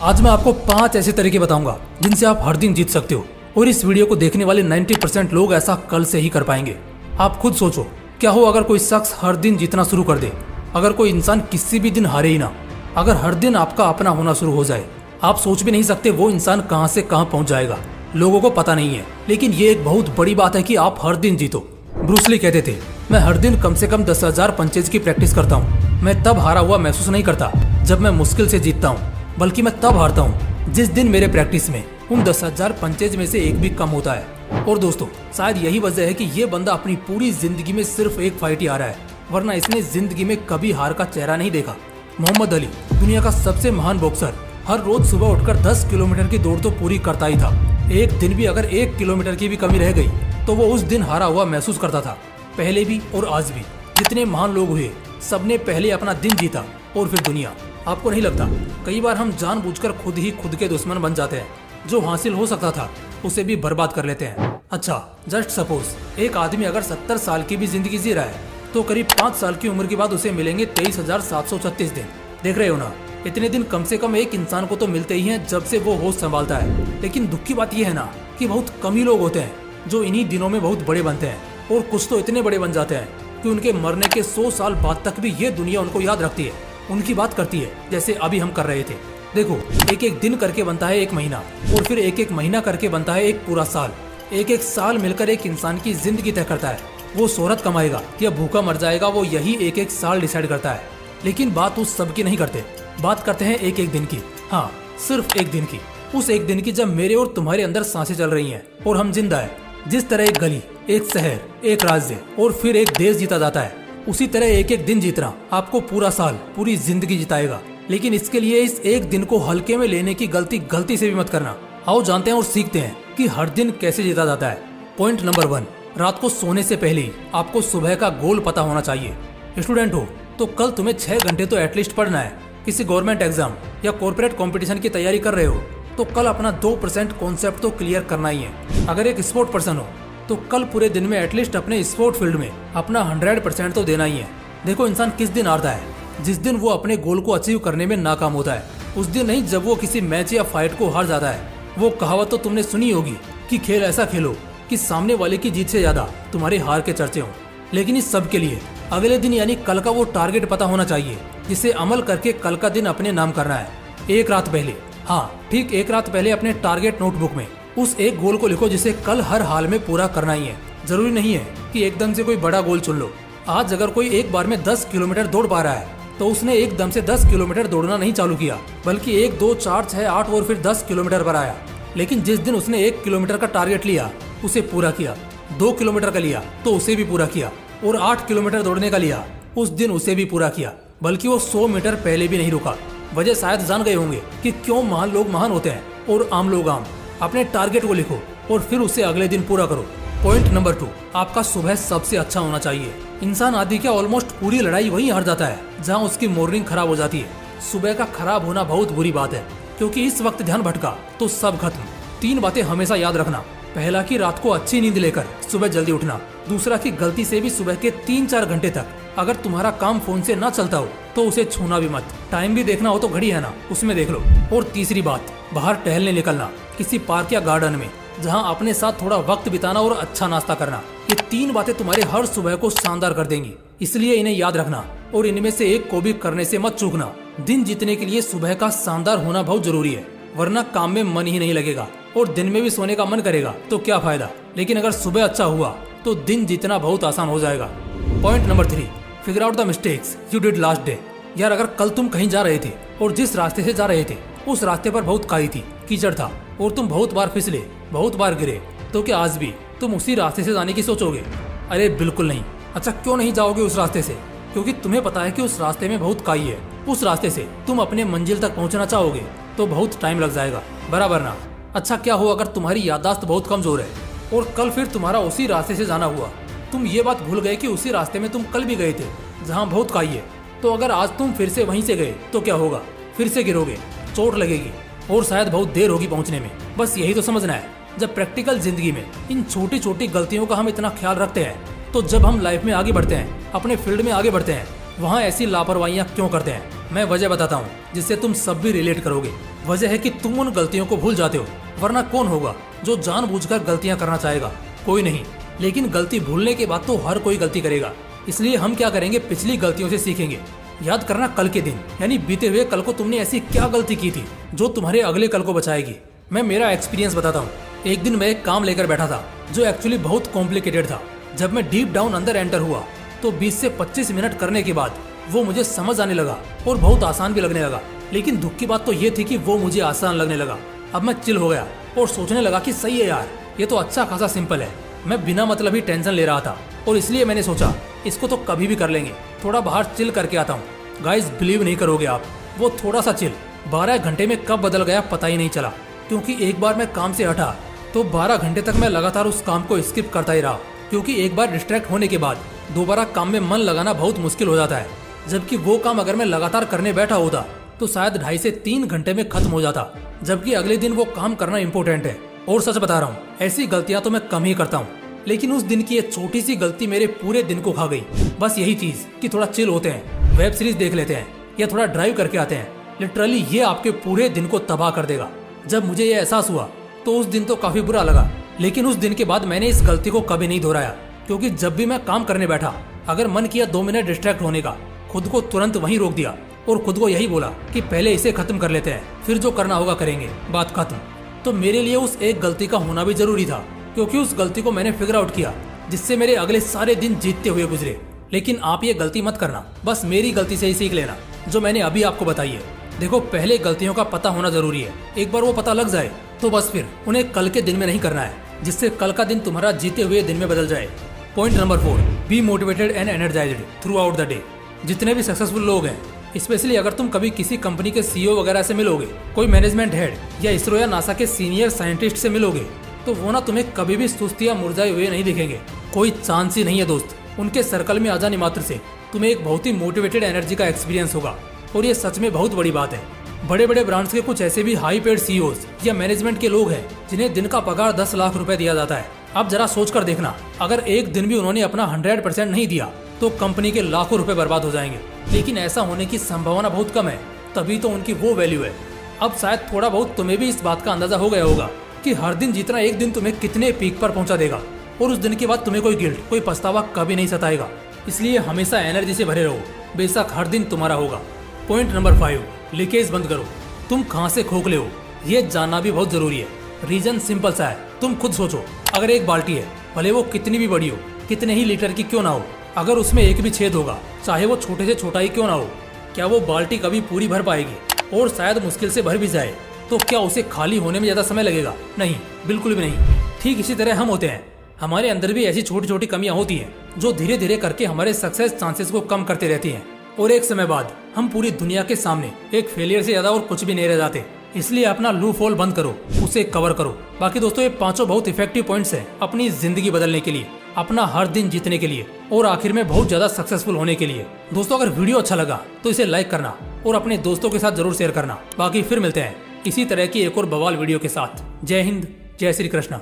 आज मैं आपको 5 ऐसे तरीके बताऊंगा जिनसे आप हर दिन जीत सकते हो और इस वीडियो को देखने वाले 90% लोग ऐसा कल से ही कर पाएंगे। आप खुद सोचो, क्या हो अगर कोई शख्स हर दिन जीतना शुरू कर दे, अगर कोई इंसान किसी भी दिन हारे ही ना, अगर हर दिन आपका अपना होना शुरू हो जाए। आप सोच भी नहीं सकते वो इंसान कहां से कहां पहुंच जाएगा, लोगों को पता नहीं है, लेकिन ये एक बहुत बड़ी बात है कि आप हर दिन जीतो। ब्रूस ली कहते थे, मैं हर दिन कम से कम 10,000 पंचेज की प्रैक्टिस करता हूँ। मैं तब हारा हुआ महसूस नहीं करता जब मैं मुश्किल से जीतता हूँ, बल्कि मैं तब हारता हूँ जिस दिन मेरे प्रैक्टिस में उन 10,000 पंचेज में से एक भी कम होता है। और दोस्तों, शायद यही वजह है कि ये बंदा अपनी पूरी जिंदगी में सिर्फ एक फाइट ही हारा है, वरना इसने जिंदगी में कभी हार का चेहरा नहीं देखा। मोहम्मद अली, दुनिया का सबसे महान बॉक्सर, हर रोज सुबह उठकर 10 किलोमीटर की दौड़ तो पूरी करता ही था। एक दिन भी अगर 1 किलोमीटर की भी कमी रह गई तो वो उस दिन हारा हुआ महसूस करता था। पहले भी और आज भी जितने महान लोग हुए, सबने पहले अपना दिन जीता और फिर दुनिया। आपको नहीं लगता कई बार हम जानबूझकर खुद ही खुद के दुश्मन बन जाते हैं? जो हासिल हो सकता था उसे भी बर्बाद कर लेते हैं। अच्छा, जस्ट सपोज एक आदमी अगर 70 साल की भी जिंदगी जी रहा है तो करीब 5 साल की उम्र के बाद उसे मिलेंगे 23,736 दिन। देख रहे हो ना, इतने दिन कम से कम एक इंसान को तो मिलते ही हैं जब से वो होश संभालता है। लेकिन दुख की बात यह है ना कि बहुत कम ही लोग होते हैं जो इन्हीं दिनों में बहुत बड़े बनते हैं, और कुछ तो इतने बड़े बन जाते हैं कि उनके मरने के 100 साल बाद तक भी ये दुनिया उनको याद रखती है, उनकी बात करती है, जैसे अभी हम कर रहे थे। देखो, एक एक दिन करके बनता है एक महीना, और फिर एक एक महीना करके बनता है एक पूरा साल। एक एक साल मिलकर एक इंसान की जिंदगी तय करता है। वो शोहरत कमाएगा या भूखा मर जाएगा, वो यही एक एक साल डिसाइड करता है। लेकिन बात उस सब की नहीं करते, बात करते हैं एक एक दिन की। हाँ, सिर्फ एक दिन की। उस एक दिन की जब मेरे और तुम्हारे अंदर सांसें चल रही हैं और हम जिंदा है। जिस तरह एक गली, एक शहर, एक राज्य और फिर एक देश जीता जाता है, उसी तरह एक एक दिन जीतना आपको पूरा साल, पूरी जिंदगी जिताएगा। लेकिन इसके लिए इस एक दिन को हल्के में लेने की गलती से भी मत करना। आओ जानते हैं और सीखते हैं कि हर दिन कैसे जीता जाता है। पॉइंट नंबर 1, रात को सोने से पहले ही आपको सुबह का गोल पता होना चाहिए। स्टूडेंट हो तो कल तुम्हें 6 घंटे तो एटलीस्ट पढ़ना है। किसी गवर्नमेंट एग्जाम या कॉर्पोरेट कंपटीशन की तैयारी कर रहे हो तो कल अपना 2% कॉन्सेप्ट तो क्लियर करना ही है। अगर एक स्पोर्ट पर्सन हो तो कल पूरे दिन में एटलीस्ट अपने स्पोर्ट फील्ड में अपना 100% तो देना ही है। देखो, इंसान किस दिन हारता है? जिस दिन वो अपने गोल को अचीव करने में नाकाम होता है, उस दिन नहीं जब वो किसी मैच या फाइट को हार जाता है। वो कहावत तो तुमने सुनी होगी कि खेल ऐसा खेलो कि सामने वाले की जीत से ज्यादा तुम्हारे हार के चर्चे हों। लेकिन इस सब के लिए अगले दिन यानी कल का वो टारगेट पता होना चाहिए, जिसे अमल करके कल का दिन अपने नाम करना है। एक रात पहले, हाँ ठीक एक रात पहले अपने टारगेट नोटबुक में उस एक गोल को लिखो जिसे कल हर हाल में पूरा करना ही है। जरूरी नहीं है कि एकदम से कोई बड़ा गोल चुन लो। आज अगर कोई एक बार में 10 किलोमीटर दौड़ पा रहा है तो उसने एकदम से 10 किलोमीटर दौड़ना नहीं चालू किया, बल्कि 1, 2, 4, 6, 8 और फिर 10 किलोमीटर पर आया। लेकिन जिस दिन उसने 1 किलोमीटर का टारगेट लिया उसे पूरा किया, 2 किलोमीटर का लिया तो उसे भी पूरा किया, और 8 किलोमीटर दौड़ने का लिया उस दिन उसे भी पूरा किया, बल्कि वो 100 मीटर पहले भी नहीं रुका। वजह शायद जान गए होंगे कि क्यों महान लोग महान होते हैं और आम लोग आम। अपने टारगेट को लिखो और फिर उसे अगले दिन पूरा करो। पॉइंट नंबर 2, आपका सुबह सबसे अच्छा होना चाहिए। इंसान आदि क्या ऑलमोस्ट पूरी लड़ाई वहीं हार जाता है जहां उसकी मॉर्निंग खराब हो जाती है। सुबह का खराब होना बहुत बुरी बात है, क्योंकि इस वक्त ध्यान भटका तो सब खत्म। 3 बातें हमेशा याद रखना। पहला कि रात को अच्छी नींद लेकर सुबह जल्दी उठना। दूसरा कि गलती से भी सुबह के 3-4 घंटे तक अगर तुम्हारा काम फोन से ना चलता हो तो उसे छूना भी मत। टाइम भी देखना हो तो घड़ी है ना, उसमें देख लो। और तीसरी बात, बाहर टहलने निकलना, किसी पार्क या गार्डन में जहां अपने साथ थोड़ा वक्त बिताना और अच्छा नाश्ता करना। ये 3 बातें तुम्हारे हर सुबह को शानदार कर देंगी, इसलिए इन्हें याद रखना और इनमें से एक को भी करने से मत चूकना। दिन जीतने के लिए सुबह का शानदार होना बहुत जरूरी है, वरना काम में मन ही नहीं लगेगा और दिन में भी सोने का मन करेगा तो क्या फायदा। लेकिन अगर सुबह अच्छा हुआ तो दिन जीतना बहुत आसान हो जाएगा। Point number 3, figure out the mistakes you did last day. यार, अगर कल तुम कहीं जा रहे थे और जिस रास्ते से जा रहे थे उस रास्ते पर बहुत काई थी, कीचड़ था और तुम बहुत बार फिसले, बहुत बार गिरे, तो क्या आज भी तुम उसी रास्ते से जाने की सोचोगे? अरे बिल्कुल नहीं। अच्छा, क्यों नहीं जाओगे उस रास्ते से? क्योंकि तुम्हें पता है कि उस रास्ते में बहुत काई है। उस रास्ते से तुम अपने मंजिल तक पहुंचना चाहोगे तो बहुत टाइम लग जाएगा, बराबर ना? अच्छा, क्या हो अगर तुम्हारी याददाश्त बहुत कमजोर है और कल फिर तुम्हारा उसी रास्ते से जाना हुआ? तुम ये बात भूल गए कि उसी रास्ते में तुम कल भी गए थे जहाँ बहुत काई है। तो अगर आज तुम फिर से वहीं से गए तो क्या होगा? फिर से गिरोगे, चोट लगेगी और शायद बहुत देर होगी पहुंचने में। बस यही तो समझना है। जब प्रैक्टिकल जिंदगी में इन छोटी छोटी गलतियों का हम इतना ख्याल रखते हैं तो जब हम लाइफ में आगे बढ़ते हैं, अपने फील्ड में आगे बढ़ते हैं, वहाँ ऐसी लापरवाहियाँ क्यों करते हैं? मैं वजह बताता हूँ। जिससे तुम सब भी रिलेट करोगे। वजह है कि तुम उन गलतियों को भूल जाते हो, वरना कौन होगा जो जानबूझकर गलतियां करना चाहेगा? कोई नहीं। लेकिन गलती भूलने के बाद तो हर कोई गलती करेगा। इसलिए हम क्या करेंगे, पिछली गलतियों से सीखेंगे। याद करना कल के दिन, यानी बीते हुए कल को तुमने ऐसी क्या गलती की थी जो तुम्हारे अगले कल को बचाएगी। मैं मेरा एक्सपीरियंस बताता हूँ। एक दिन मैं एक काम लेकर बैठा था जो एक्चुअली बहुत कॉम्प्लिकेटेड था। जब मैं डीप डाउन अंदर एंटर हुआ तो 20 से 25 मिनट करने के बाद वो मुझे समझ आने लगा और बहुत आसान भी लगने लगा। लेकिन दुख की बात तो ये थी कि वो मुझे आसान लगने लगा। अब मैं चिल हो गया और सोचने लगा कि सही है यार, ये तो अच्छा खासा सिंपल है। मैं बिना मतलब ही टेंशन ले रहा था और इसलिए मैंने सोचा इसको तो कभी भी कर लेंगे, थोड़ा बाहर चिल करके आता हूँ। गाइस, बिलीव नहीं करोगे आप, वो थोड़ा सा चिल 12 घंटे में कब बदल गया पता ही नहीं चला। क्योंकि एक बार मैं काम से हटा तो 12 घंटे तक मैं लगातार उस काम को स्किप करता ही रहा। क्योंकि एक बार डिस्ट्रैक्ट होने के बाद दोबारा काम में मन लगाना बहुत मुश्किल हो जाता है। जबकि वो काम अगर मैं लगातार करने बैठा होता तो शायद 2.5 से 3 घंटे में खत्म हो जाता। जबकि अगले दिन वो काम करना इम्पोर्टेंट है। और सच बता रहा हूँ, ऐसी गलतियां तो मैं कम ही करता हूँ, लेकिन उस दिन की ये छोटी सी गलती मेरे पूरे दिन को खा गई। बस यही चीज कि थोड़ा चिल होते हैं, वेब सीरीज देख लेते हैं या थोड़ा ड्राइव करके आते हैं, लिटरली ये आपके पूरे दिन को तबाह कर देगा। जब मुझे ये एहसास हुआ तो उस दिन तो काफी बुरा लगा, लेकिन उस दिन के बाद मैंने इस गलती को कभी नहीं दोहराया। क्योंकि जब भी मैं काम करने बैठा, अगर मन किया 2 मिनट डिस्ट्रैक्ट होने का, खुद को तुरंत वहीं रोक दिया और खुद को यही बोला कि पहले इसे खत्म कर लेते हैं, फिर जो करना होगा करेंगे, बात खत्म। तो मेरे लिए उस एक गलती का होना भी जरूरी था, क्योंकि उस गलती को मैंने फिगर आउट किया, जिससे मेरे अगले सारे दिन जीतते हुए गुजरे। लेकिन आप ये गलती मत करना, बस मेरी गलती से ही सीख लेना जो मैंने अभी आपको बताई है। देखो, पहले गलतियों का पता होना जरूरी है। एक बार वो पता लग जाए तो बस फिर उन्हें कल के दिन में नहीं करना है, जिससे कल का दिन तुम्हारा जीते हुए दिन में बदल जाए। Point number 4, be motivated and energised through out the day. जितने भी सक्सेसफुल लोग हैं, स्पेशली अगर तुम कभी किसी कंपनी के CEO वगैरह से मिलोगे, कोई मैनेजमेंट हेड या इसरो या नासा के सीनियर साइंटिस्ट से मिलोगे, तो वो ना तुम्हें कभी भी सुस्ती या मुरझाए हुए नहीं दिखेंगे। कोई चांस ही नहीं है दोस्त। उनके सर्कल में आ जाने मात्र से तुम्हें एक बहुत ही मोटिवेटेड एनर्जी का एक्सपीरियंस होगा। और ये सच में बहुत बड़ी बात है। बड़े बड़े ब्रांड्स के कुछ ऐसे भी हाई पेड CEOs या मैनेजमेंट के लोग हैं जिन्हें दिन का पगार 10 लाख रुपए दिया जाता है। अब जरा सोच कर देखना, अगर एक दिन भी उन्होंने अपना 100% नहीं दिया तो कंपनी के लाखों रुपए बर्बाद हो जाएंगे। लेकिन ऐसा होने की संभावना बहुत कम है, तभी तो उनकी वो वैल्यू है। अब शायद थोड़ा बहुत तुम्हें भी इस बात का अंदाजा हो गया होगा कि हर दिन जीतना एक दिन तुम्हें कितने पीक पर पहुंचा देगा, और उस दिन के बाद तुम्हें कोई गिल्ट, कोई पछतावा कभी नहीं सताएगा। इसलिए हमेशा एनर्जी से भरे रहो, बेशक हर दिन तुम्हारा होगा। पॉइंट नंबर 5, लीकेज बंद करो। तुम कहाँ से खोखले हो ये जानना भी बहुत जरूरी है। रीजन सिंपल सा है, तुम खुद सोचो। अगर एक बाल्टी है, भले वो कितनी भी बड़ी हो, कितने ही लीटर की क्यों ना हो, अगर उसमें एक भी छेद होगा, चाहे वो छोटे से छोटा ही क्यों ना हो, क्या वो बाल्टी कभी पूरी भर पाएगी? और शायद मुश्किल से भर भी जाए तो क्या उसे खाली होने में ज्यादा समय लगेगा? नहीं, बिल्कुल भी नहीं। ठीक इसी तरह हम होते हैं, हमारे अंदर भी ऐसी छोटी छोटी कमियां होती हैं जो धीरे धीरे करके हमारे सक्सेस चांसेस को कम करते रहती हैं, और एक समय बाद हम पूरी दुनिया के सामने एक फेलियर से ज्यादा और कुछ भी नहीं रह जाते। इसलिए अपना लूप होल बंद करो, उसे कवर करो। बाकी दोस्तों, ये 5 बहुत इफेक्टिव पॉइंट्स हैं अपनी जिंदगी बदलने के लिए, अपना हर दिन जीतने के लिए, और आखिर में बहुत ज्यादा सक्सेसफुल होने के लिए। दोस्तों, अगर वीडियो अच्छा लगा तो इसे लाइक करना और अपने दोस्तों के साथ जरूर शेयर करना। बाकी फिर मिलते हैं इसी तरह की एक और बवाल वीडियो के साथ। जय हिंद, जय श्री कृष्ण।